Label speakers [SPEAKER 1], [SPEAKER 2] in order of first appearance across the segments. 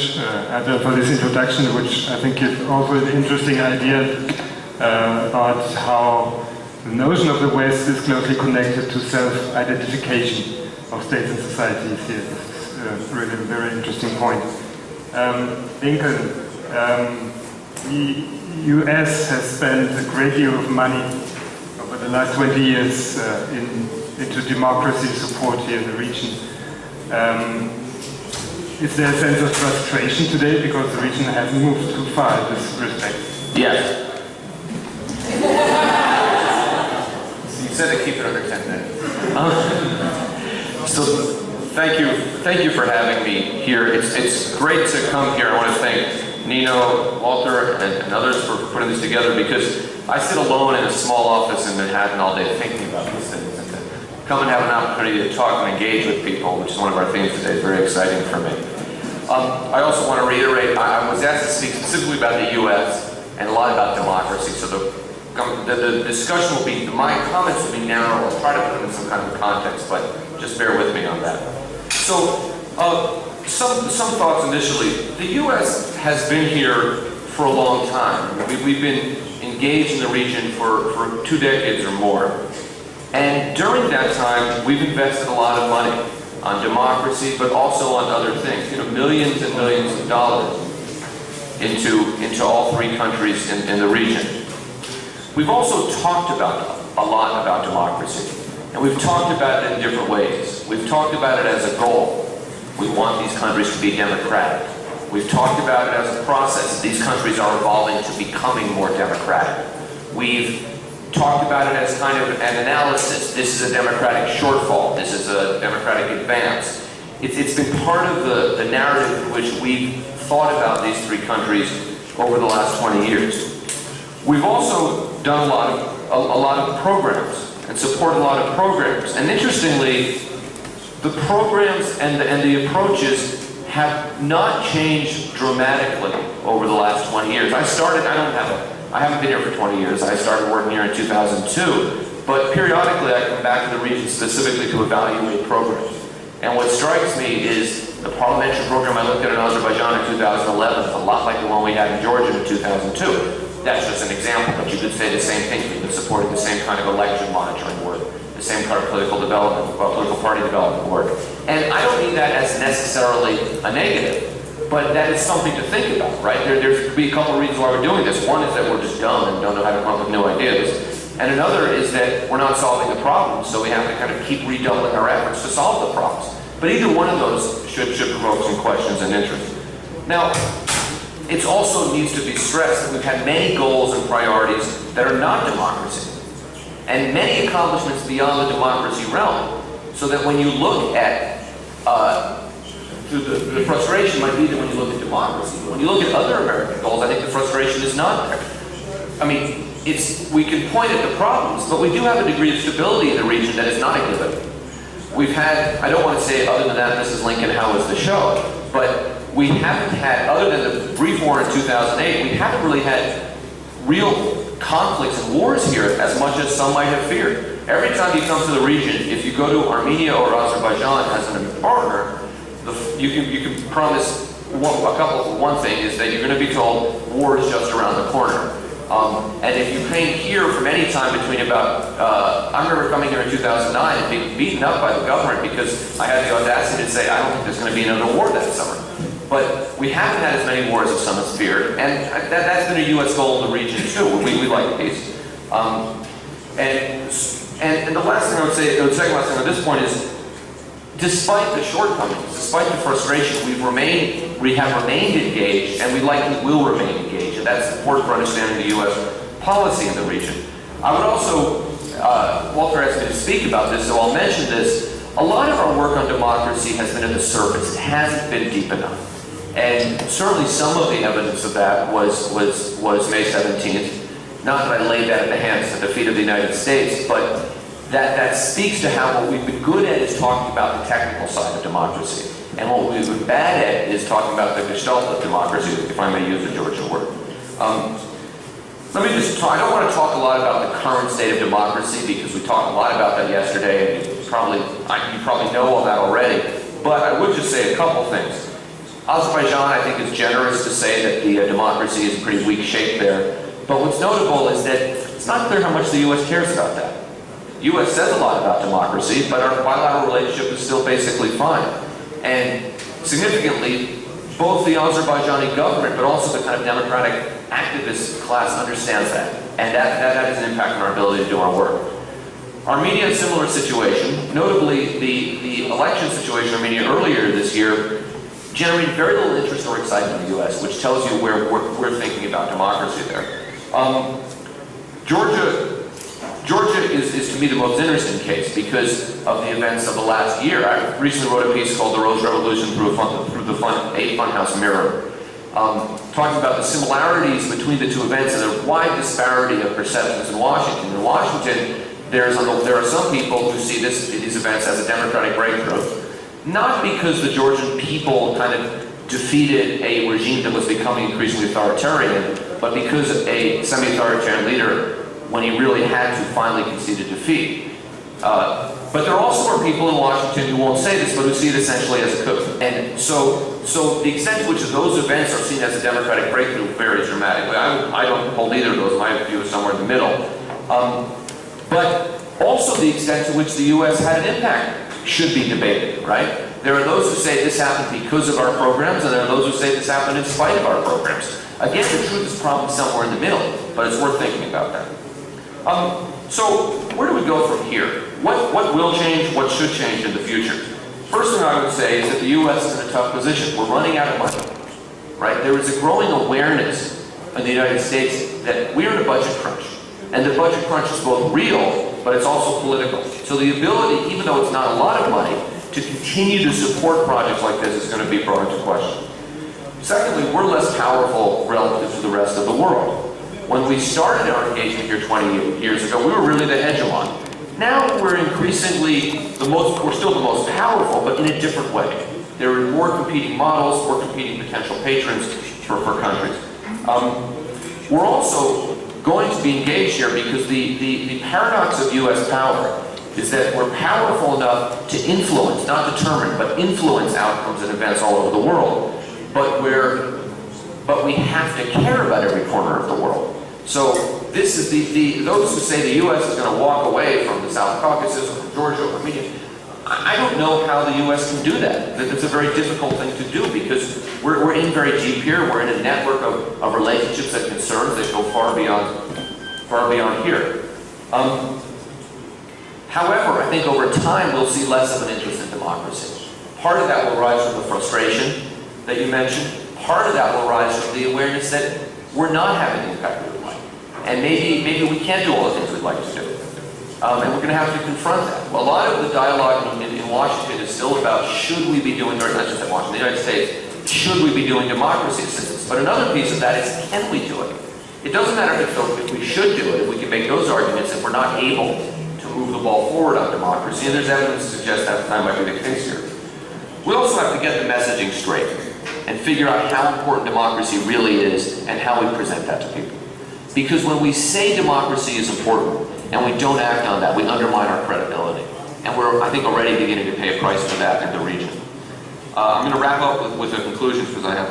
[SPEAKER 1] for this introduction, which I think gives also an interesting idea about how the notion of the West is closely connected to self-identification of states and societies here. This is really a very interesting point. Lincoln, the US has spent a great deal of money over the last 20 years into democracy support here in the region. Is there a sense of frustration today because the region has moved too far in this respect?
[SPEAKER 2] Yes. You said to keep it under 10 minutes. So thank you for having me here. It's great to come here. I want to thank Nino, Walter, and others for putting this together, because I sit alone in a small office in Manhattan all day thinking about these things, and to come and have an opportunity to talk and engage with people, which is one of our themes today, is very exciting for me. I also want to reiterate, I was asked to speak specifically about the U.S. and a lot about democracy, so the discussion will be, my comments will be narrow. I'll try to put them in some kind of context, but just bear with me on that. So, some thoughts initially. The U.S. has been here for a long time. We've been engaged in the region for 2 decades or more. And during that time, we've invested a lot of money on democracy, but also on other things. Millions and millions of dollars into all 3 countries in the region. We've also talked a lot about democracy, and we've talked about it in different ways. We've talked about it as a goal. We want these countries to be democratic. We've talked about it as a process. These countries are evolving to becoming more democratic. We've talked about it as kind of an analysis. This is a democratic shortfall. This is a democratic advance. It's been part of the narrative in which we've thought about these 3 countries over the last 20 years. We've also done a lot of programs and supported a lot of programs. And interestingly, the programs and the approaches have not changed dramatically over the last 20 years. I haven't been here for 20 years. I started working here in 2002, but periodically I come back to the region specifically to evaluate programs. And what strikes me is the parliamentary program I looked at in Azerbaijan in 2011 is a lot like the one we had in Georgia in 2002. That's just an example, but you could say the same thing. We've been supporting the same kind of election monitoring work, the same kind of political development, political party development work. And I don't mean that as necessarily a negative, but that is something to think about, right? There could be a couple of reasons why we're doing this. One is that we're just dumb and don't know how to come up with new ideas. And another is that we're not solving the problems, so we have to kind of keep redoubling our efforts to solve the problems. But either one of those should provoke some questions and interest. Now, it also needs to be stressed that we've had many goals and priorities that are not democracy, and many accomplishments beyond the democracy realm, so that when you look at the frustration might be that when you look at democracy. When you look at other American goals, I think the frustration is not there. I mean, we can point at the problems, but we do have a degree of stability in the region that is not a given. We've had, I don't want to say other than that, Mrs. Lincoln, how was the show? But we haven't had, other than the brief war in 2008, we haven't really had real conflicts and wars here as much as some might have feared. Every time you come to the region, if you go to Armenia or Azerbaijan as an partner, you can promise one thing is that you're going to be told war is just around the corner. And if you came here from any time between I remember coming here in 2009 and being beaten up by the government because I had the audacity to say, I don't think there's going to be another war that summer. But we haven't had as many wars as some have feared, and that's been a U.S. goal in the region too. We like peace. And the last thing I would say, the second last thing at this point is, despite the shortcomings, despite the frustration, we have remained engaged, and we likely will remain engaged, and that's important for understanding the U.S. policy in the region. I would also, Walter asked me to speak about this, so I'll mention this. A lot of our work on democracy has been at the surface. It hasn't been deep enough. And certainly some of the evidence of that was May 17th. Not that I laid that at the hands at the feet of the United States, but that speaks to how what we've been good at is talking about the technical side of democracy. And what we've been bad at is talking about the gestalt of democracy, if I may use a Georgian word. Let me just talk, I don't want to talk a lot about the current state of democracy because we talked a lot about that yesterday, and you probably know all that already. But I would just say a couple things. Azerbaijan, I think, is generous to say that the democracy is in pretty weak shape there. But what's notable is that it's not clear how much the U.S. cares about that. The U.S. says a lot about democracy, but our bilateral relationship is still basically fine. And significantly, both the Azerbaijani government, but also the kind of democratic activist class understands that. And that has an impact on our ability to do our work. Armenia, a similar situation. Notably, the election situation in Armenia earlier this year generated very little interest or excitement in the U.S., which tells you where we're thinking about democracy there. Georgia is to me the most interesting case because of the events of the last year. I recently wrote a piece called "The Rose Revolution Through the Funhouse Mirror," talking about the similarities between the two events and the wide disparity of perceptions in Washington. In Washington, there are some people who see these events as a democratic breakthrough, not because the Georgian people kind of defeated a regime that was becoming increasingly authoritarian, but because a semi-authoritarian leader, when he really had to, finally concede a defeat. But there also are people in Washington who won't say this, but who see it essentially as a coup. And so the extent to which those events are seen as a democratic breakthrough varies dramatically. I don't hold either of those. My view is somewhere in the middle. But also the extent to which the U.S. had an impact should be debated, right? There are those who say this happened because of our programs, and there are those who say this happened in spite of our programs. Again, the truth is probably somewhere in the middle, but it's worth thinking about that. So where do we go from here? What will change? What should change in the future? First thing I would say is that the U.S. is in a tough position. We're running out of money, right? There is a growing awareness in the United States that we're in a budget crunch. And the budget crunch is both real, but it's also political. So the ability, even though it's not a lot of money, to continue to support projects like this is going to be brought into question. Secondly, we're less powerful relative to the rest of the world. When we started our engagement here 20 years ago, we were really the hegemon. Now we're increasingly we're still the most powerful, but in a different way. There are more competing models, more competing potential patrons for countries. We're also going to be engaged here because the paradox of U.S. power is that we're powerful enough to influence, not determine, but influence outcomes and events all over the world. But we have to care about every corner of the world. So this is those who say the U.S. is going to walk away from the South Caucasus or from Georgia or Armenia. I don't know how the U.S. can do that. It's a very difficult thing to do because we're in very deep here. We're in a network of relationships and concerns that go far beyond here. However, I think over time we'll see less of an interest in democracy. Part of that will rise from the frustration that you mentioned. Part of that will rise from the awareness that we're not having the impact we would like. And maybe we can't do all the things we'd like to do. And we're going to have to confront that. Well, a lot of the dialogue in Washington is still about should we be doing, or not just in Washington, the United States, should we be doing democracy assistance? But another piece of that is can we do it? It doesn't matter if we should do it, if we can make those arguments, if we're not able to move the ball forward on democracy, and there's evidence to suggest that might be the case here. We also have to get the messaging straight and figure out how important democracy really is and how we present that to people. Because when we say democracy is important and we don't act on that, we undermine our credibility. And we're, I think, already beginning to pay a price for that in the region. I'm going to wrap up with a conclusion because I have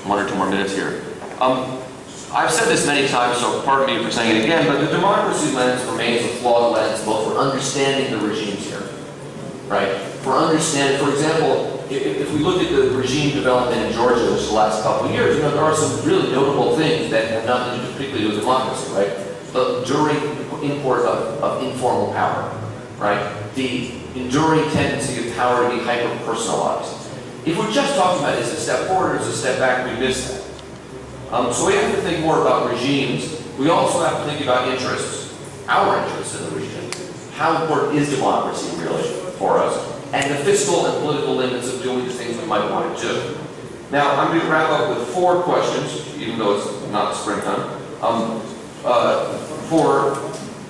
[SPEAKER 2] 1 or 2 more minutes here. I've said this many times, so pardon me for saying it again, but the democracy lens remains a flawed lens, both for understanding the regimes here, right? For understanding, for example, if we look at the regime development in Georgia this last couple of years, there are some really notable things that have nothing to do particularly with democracy, right? The enduring import of informal power, right? The enduring tendency of power to be hyper-personalized. If we're just talking about is it a step forward or is it a step back, we miss that. So we have to think more about regimes. We also have to think about interests, our interests in the region. How important is democracy really for us? And the fiscal and political limits of doing the things we might want to do. Now, I'm going to wrap up with 4 questions, even though it's not springtime, for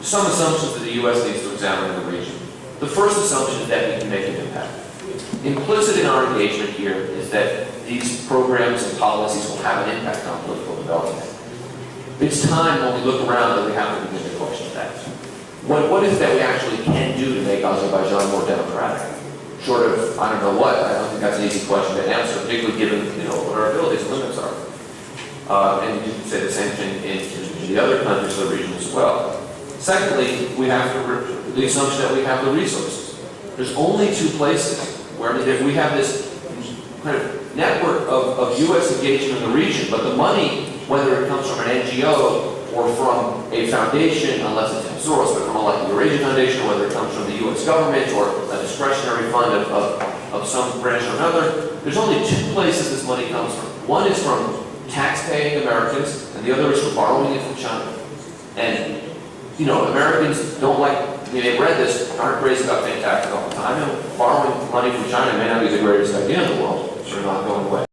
[SPEAKER 2] some assumptions that the U.S. needs to examine in the region. The first assumption is that we can make an impact. Implicit in our engagement here is that these programs and policies will have an impact on political development. It's time when we look around that we have to begin to question that. What is it that we actually can do to make Azerbaijan more democratic? short of, I don't know what, I don't think that's an easy question to answer, particularly given, what our abilities and limits are. And you can say the same thing in the other countries of the region as well. Secondly, we have the assumption that we have the resources. There's only two places where, if we have this kind of network of U.S. engagement in the region, but the money, whether it comes from an NGO or from a foundation, unless it's Soros, but from like the Eurasian Foundation, or whether it comes from the U.S. government or a discretionary fund of some branch or another, there's only two places this money comes from. One is from tax-paying Americans, and the other is from borrowing it from China. And, Americans don't like, they've read this, aren't crazy about paying taxes all the time. Borrowing money from China may not be the greatest idea in the world. Sure not going away.